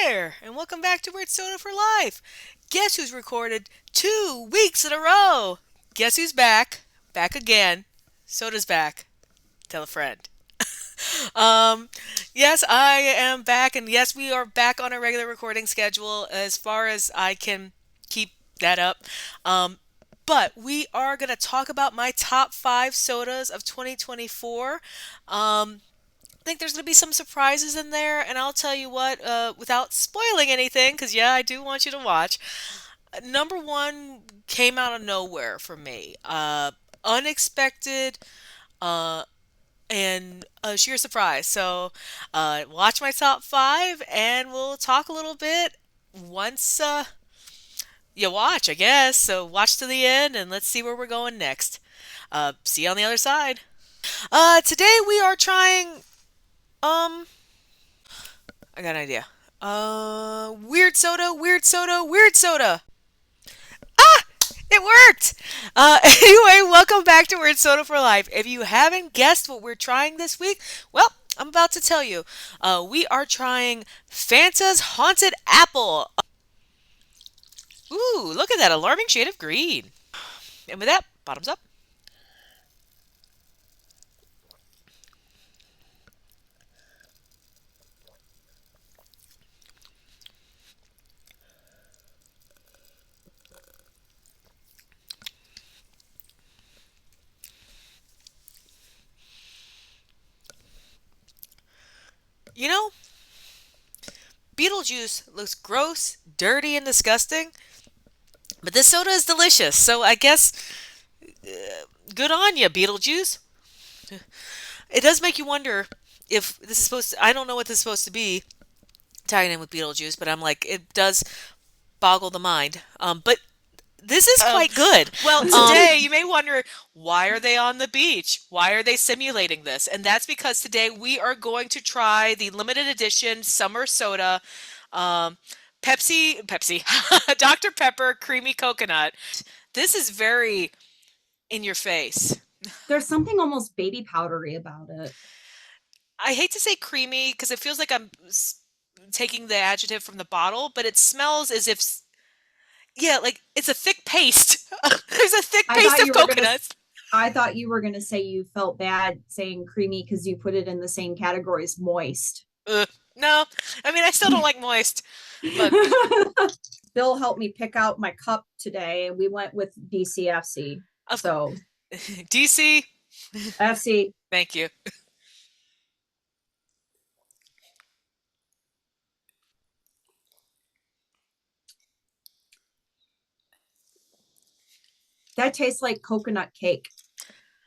there, and welcome back to Weird Soda for Life. Guess who's recorded 2 weeks in a row? Guess who's back? Back again. Soda's back. Tell a friend. Um, yes, I am back, and yes, we are back on a regular recording schedule as far as I can keep that up. Um, but we are going to talk about my top five sodas of 2024. I think there's going to be some surprises in there, and I'll tell you what, without spoiling anything, because yeah, I do want you to watch. Number one came out of nowhere for me. Unexpected uh, and a sheer surprise. So, watch my top five, and we'll talk a little bit once you watch, I guess. So, watch to the end, and let's see where we're going next. See you on the other side. Today we are trying. Um, I got an idea. Weird soda, weird soda, weird soda. Ah! It worked! Anyway, welcome back to Weird Soda for Life. If you haven't guessed what we're trying this week, well, I'm about to tell you. We are trying Fanta's Haunted Apple. Ooh, look at that alarming shade of green. And with that, bottoms up. You know, Beetlejuice looks gross, dirty, and disgusting, but this soda is delicious. So I guess good on you, Beetlejuice. It does make you wonder if this is supposed to. I don't know what this is supposed to be tying in with Beetlejuice, but I'm like, it does boggle the mind. But this is Um, quite good. well, Um, today you may wonder, why are they on the beach? Why are they simulating this? And that's because today we are going to try the limited edition summer soda, um, Pepsi, Dr. Pepper creamy coconut. This is very in your face. There's something almost baby powdery about it. I hate to say creamy because it feels like taking the adjective from the bottle, but it smells as if, yeah, like it's a thick paste. There's a thick I paste thought of you were gonna coconuts. I thought you were gonna say you felt bad saying creamy because you put it in the same category as moist. No, I mean I still don't like moist, but Bill helped me pick out my cup today, and we went with DCFC. of So DC, FC, thank you. that tastes like coconut cake,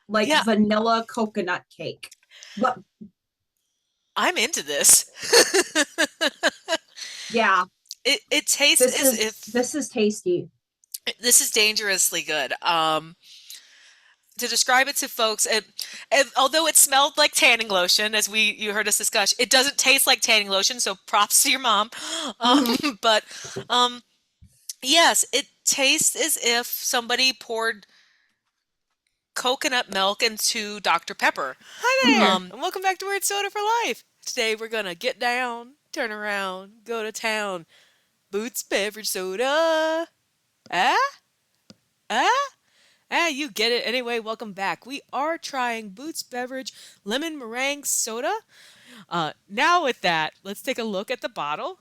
like Yeah, vanilla coconut cake. But I'm into this. yeah, It tastes this as is if this is tasty. this is dangerously good. To describe it to folks, although it smelled like tanning lotion, as you heard us discuss, it doesn't taste like tanning lotion. So props to your mom. Um, Mhm. but um, yes, it tastes as if somebody poured coconut milk into Dr. Pepper. Hi there, Mhm. and welcome back to Weird Soda for Life. Today we're gonna get down, turn around, go to town. Boots Beverage Soda. Ah? Ah? You get it. Anyway, welcome back. We are trying Boots Beverage Lemon Meringue Soda. Now with that, let's take a look at the bottle.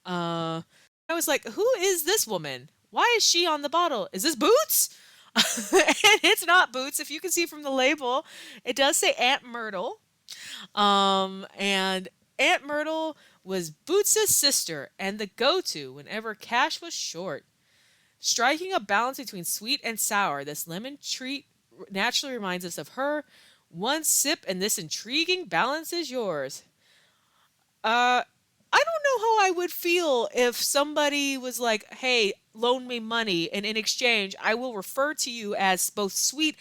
I was like, who is this woman? Why is she on the bottle? Is this Boots? And it's not Boots. If you can see from the label, it does say Aunt Myrtle. And Aunt Myrtle was Boots' sister and the go-to whenever cash was short. Striking a balance between sweet and sour, this lemon treat naturally reminds us of her. One sip and this intriguing balance is yours. Uh, I don't know how I would feel if somebody was like, "Hey, loan me money, and in exchange, I will refer to you as both sweet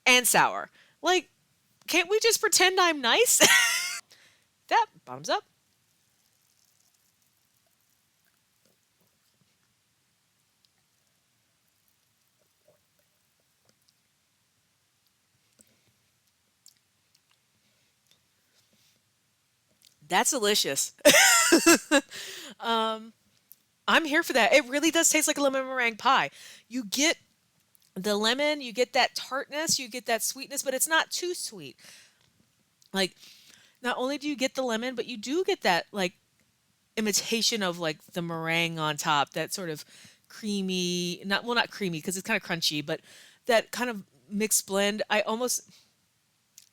and sour." Like, can't we just pretend I'm nice? That bottoms up. That's delicious. um, I'm here for that. It really does taste like a lemon meringue pie. You get the lemon, you get that tartness, you get that sweetness, but it's not too sweet. Like, not only do you get the lemon, but you do get that like imitation of like the meringue on top, that sort of creamy, not well, not creamy because it's kind of crunchy, but that kind of mixed blend. I almost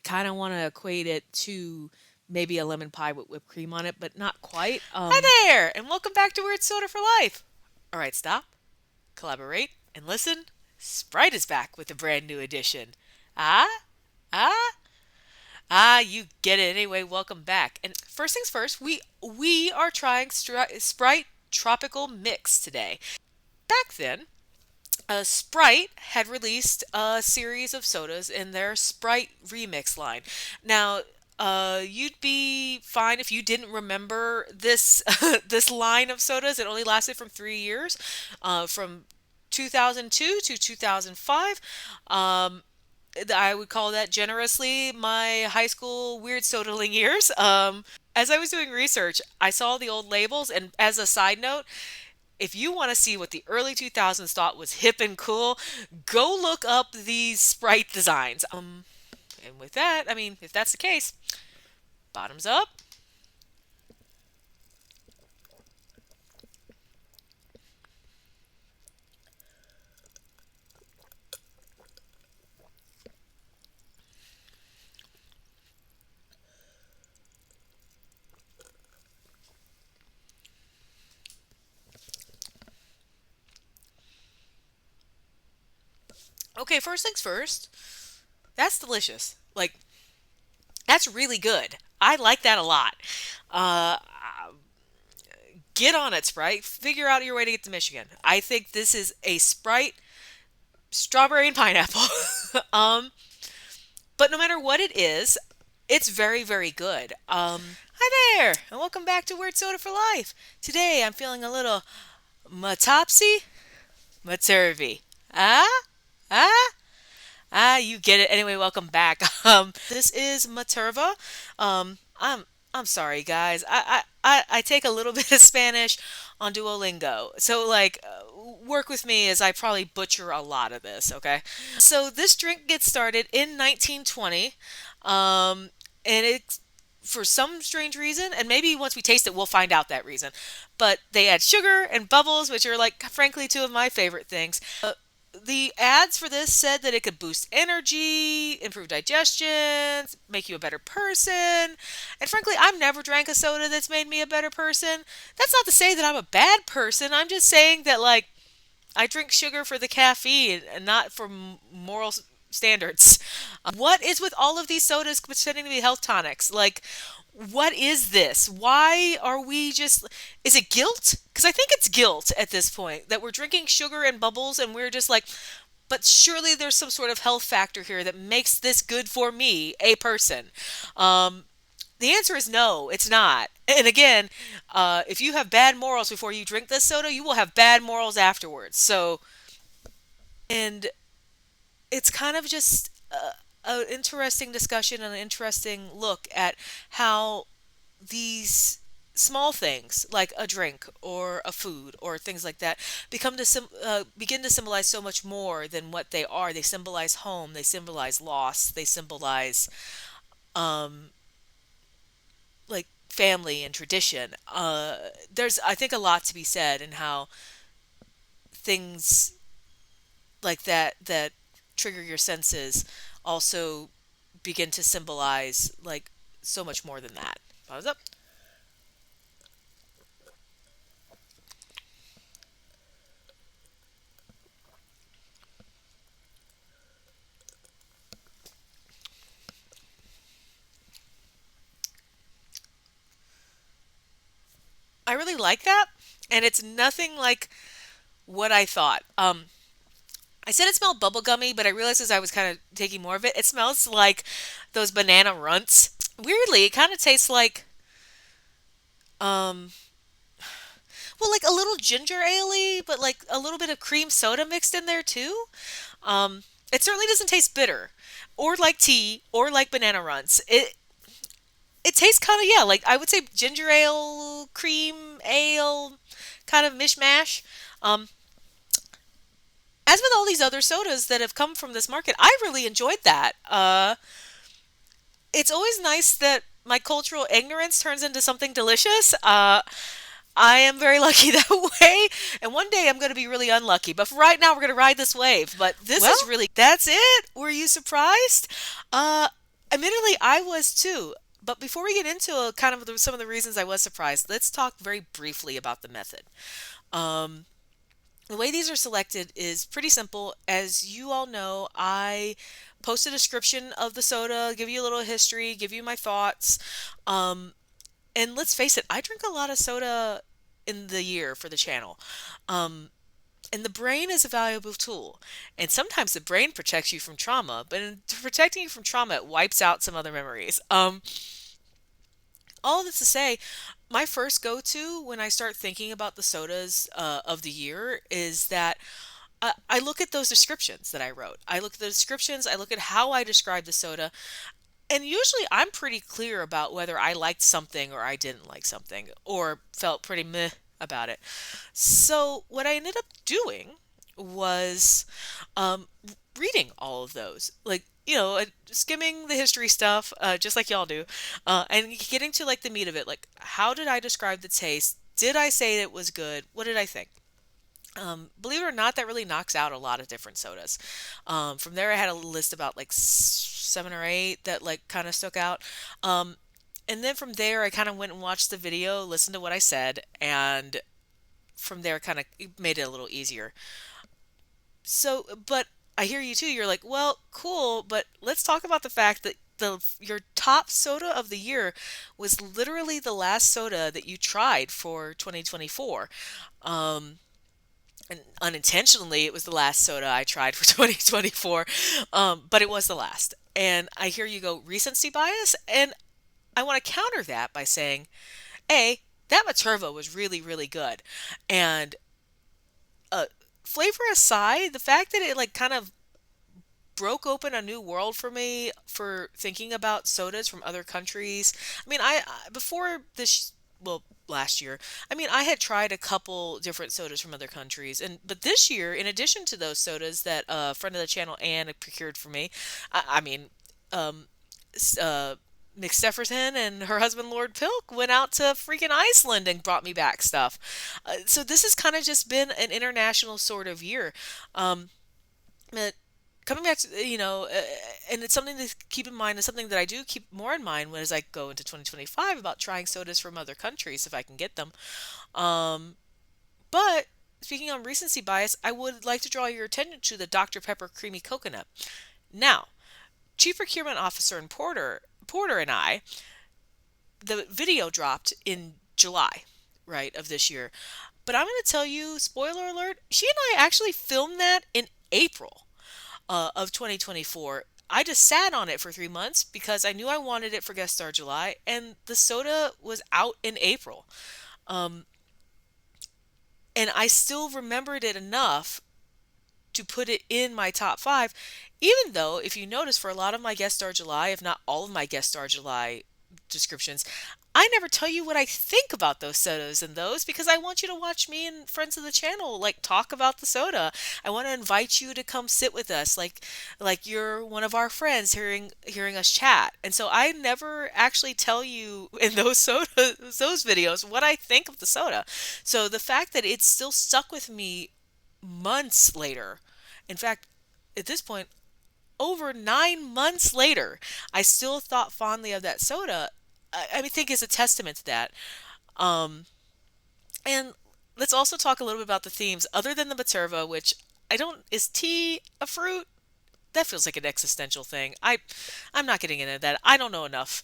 kind of want to equate it to maybe a lemon pie with whipped cream on it, but not quite. Hi there, and welcome back to Weird Soda for Life. All right, stop, collaborate, and listen. Sprite is back with a brand new edition. Ah, ah, you get it anyway. Welcome back. And first things first, we are trying Sprite Tropical Mix today. Back then, Sprite had released a series of sodas in their Sprite Remix line. Now, you'd be fine if you didn't remember this this line of sodas. It only lasted from 3 years, from 2002 to 2005. Um, I would call that generously my high school weird sodaling years. As I was doing research, I saw the old labels, and as a side note, if you want to see what the early 2000s thought was hip and cool, go look up these Sprite designs. And with that, I mean, if that's the case, bottoms up. Okay, first things first. That's delicious. Like, that's really good. I like that a lot. Uh, get on it, Sprite. Figure out your way to get to Michigan. I think this is a Sprite strawberry and pineapple. um, but no matter what it is, it's very, very good. Hi there, and welcome back to Weird Soda for Life. Today I'm feeling a little matopsy, maturvy. Ah, ah, you get it. Anyway, welcome back. This is Materva. I'm sorry, guys. I take a little bit of Spanish on Duolingo, so like, work with me as I probably butcher a lot of this. Okay. So this drink gets started in 1920, and it's for some strange reason, and maybe once we taste it, we'll find out that reason. But they add sugar and bubbles, which are like, frankly, two of my favorite things. The ads for this said that it could boost energy, improve digestion, make you a better person. And frankly, I've never drank a soda that's made me a better person. That's not to say that I'm a bad person. I'm just saying that, like, I drink sugar for the caffeine and not for moral standards. What is with all of these sodas pretending to be health tonics? Like, what is this? Why are we just. Is it guilt? Because I think it's guilt at this point that we're drinking sugar and bubbles and we're just like, but surely there's some sort of health factor here that makes this good for me, a person. Um, the answer is no, it's not. And again, if you have bad morals before you drink this soda, you will have bad morals afterwards. So, and it's kind of just an interesting discussion and an interesting look at how these small things like a drink or a food or things like that begin to symbolize so much more than what they are. They symbolize home, they symbolize loss, they symbolize um, like family and tradition. There's, I think, a lot to be said in how things like that trigger your senses also begin to symbolize like so much more than that. Bottoms up. I really like that, and it's nothing like what I thought. I said it smelled bubblegummy, but I realized as I was kind of taking more of it, it smells like those banana runts. Weirdly, it kind of tastes like um well, like a little ginger ale, but like a little bit of cream soda mixed in there too. It certainly doesn't taste bitter or like tea or like banana runts. it tastes kind of, yeah, like I would say ginger ale, cream ale, kind of mishmash. Um, as with all these other sodas that have come from this market, I really enjoyed that. It's always nice that my cultural ignorance turns into something delicious. I am very lucky that way, and one day I'm going to be really unlucky. But for right now, we're going to ride this wave. But this Well, is really, that's it. Were you surprised? Uh, Admittedly, I was too. But before we get into kind of some of the reasons I was surprised, let's talk very briefly about the method. Um, the way these are selected is pretty simple. As you all know, I post a description of the soda, give you a little history, give you my thoughts. Um, and let's face it, I drink a lot of soda in the year for the channel. Um, and the brain is a valuable tool. And sometimes the brain protects you from trauma, but in protecting you from trauma, it wipes out some other memories. All this to say, my first go to when I start thinking about the sodas of the year is that I look at those descriptions that I wrote. I look at the descriptions, I look at how I describe the soda, and usually I'm pretty clear about whether I liked something or I didn't like something or felt pretty meh about it. So what I ended up doing was reading all of those, like, skimming the history stuff, just like y'all do, and getting to like the meat of it. Like, how did I describe the taste? Did I say it was good? What did I think? Believe it or not, that really knocks out a lot of different sodas. From there, I had a list about like seven or eight that like kind of stuck out. Um, and then from there, I kind of went and watched the video, listened to what I said, and from there, kind of made it a little easier. So, but I hear you too. You're like, well, cool, but let's talk about the fact that your top soda of the year was literally the last soda that you tried for 2024. Um, and unintentionally, it was the last soda I tried for 2024, but it was the last. And I hear you go recency bias, and I want to counter that by saying, A, that Materva was really, really good. And uh, flavor aside, the fact that it like kind of broke open a new world for me for thinking about sodas from other countries. I mean, before this, well, last year, I mean, I had tried a couple different sodas from other countries, and but this year, in addition to those sodas that a friend of the channel Anne had procured for me, I mean, um, Mick Stefferson and her husband Lord Pilk went out to freaking Iceland and brought me back stuff. So this has kind of just been an international sort of year. Um, but coming back to, and it's something to keep in mind, is something that I do keep more in mind when as I go into 2025 about trying sodas from other countries if I can get them. Um, but speaking on recency bias, I would like to draw your attention to the Dr. Pepper Creamy Coconut. Now, Chief Procurement Officer and Porter and I, the video dropped in July, right, of this year. But I'm going to tell you, spoiler alert, she and I actually filmed that in April of 2024. I just sat on it for 3 months because I knew I wanted it for Guest Star July, and the soda was out in April. Um, and I still remembered it enough to put it in my top five, even though, if you notice, for a lot of my Guest Star July, if not all of my Guest Star July descriptions, I never tell you what I think about those sodas and those because I want you to watch me and friends of the channel like talk about the soda. I want to invite you to come sit with us like you're one of our friends hearing us chat. And so I never actually tell you in those videos what I think of the soda. So the fact that it's still stuck with me months later. In fact, at this point, over 9 months later, I still thought fondly of that soda. I think is a testament to that. Um, and let's also talk a little bit about the themes other than the Materva, which I don't, is tea a fruit? That feels like an existential thing. I'm not getting into that. I don't know enough.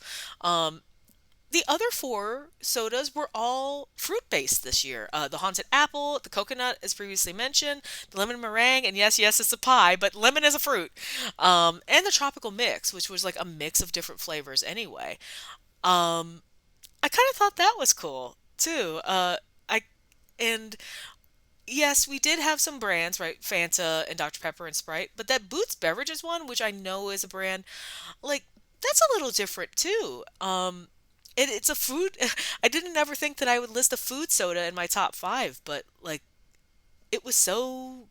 The other four sodas were all fruit based this year. The haunted apple, the coconut, as previously mentioned, the lemon meringue, and yes, yes, it's a pie, but lemon is a fruit. And the tropical mix, which was like a mix of different flavors anyway. Um, I kind of thought that was cool too. I and yes, we did have some brands, right? Fanta and Dr. Pepper and Sprite, but that Boots Beverages one, which I know is a brand, like that's a little different too. it's a food. I didn't ever think that I would list a food soda in my top five, but like it was so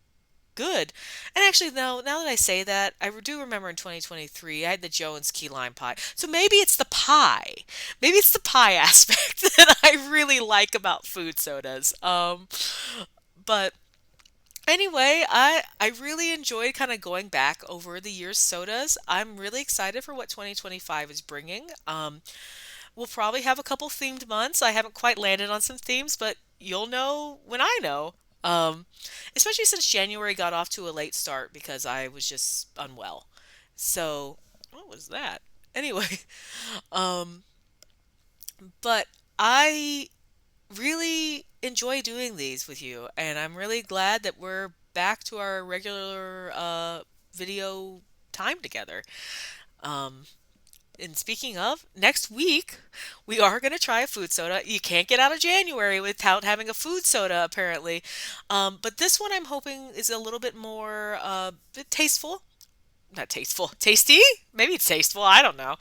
good. And actually, now that I say that, I do remember in 2023, I had the Jones key lime pie. So maybe it's the pie. Maybe it's the pie aspect that I really like about food sodas. But anyway, I really enjoyed kind of going back over the year's sodas. I'm really excited for what 2025 is bringing. We'll probably have a couple themed months. I haven't quite landed on some themes, but you'll know when I know. Um, Especially since January got off to a late start because I was just unwell. So, what was that? Anyway, um, but I really enjoy doing these with you, and I'm really glad that we're back to our regular video time together. Um, And speaking of, next week we are going to try a food soda. You can't get out of January without having a food soda, apparently. But this one I'm hoping is a little bit more tasteful. Not tasteful, tasty? Maybe it's tasteful. I don't know.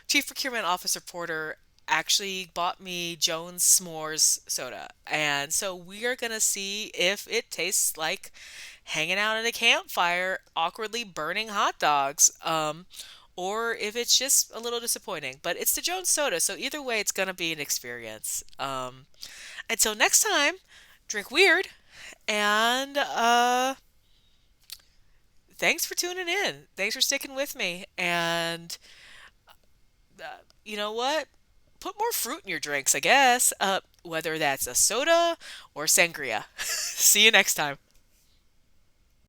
Chief Procurement Officer Porter actually bought me Jones S'mores soda. And so we are going to see if it tastes like hanging out at a campfire, awkwardly burning hot dogs. Or if it's just a little disappointing. But it's the Jones soda, so either way, it's gonna be an experience. Until next time, drink weird, and thanks for tuning in. Thanks for sticking with me. And you know what? Put more fruit in your drinks, I guess. Whether that's a soda or sangria. See you next time.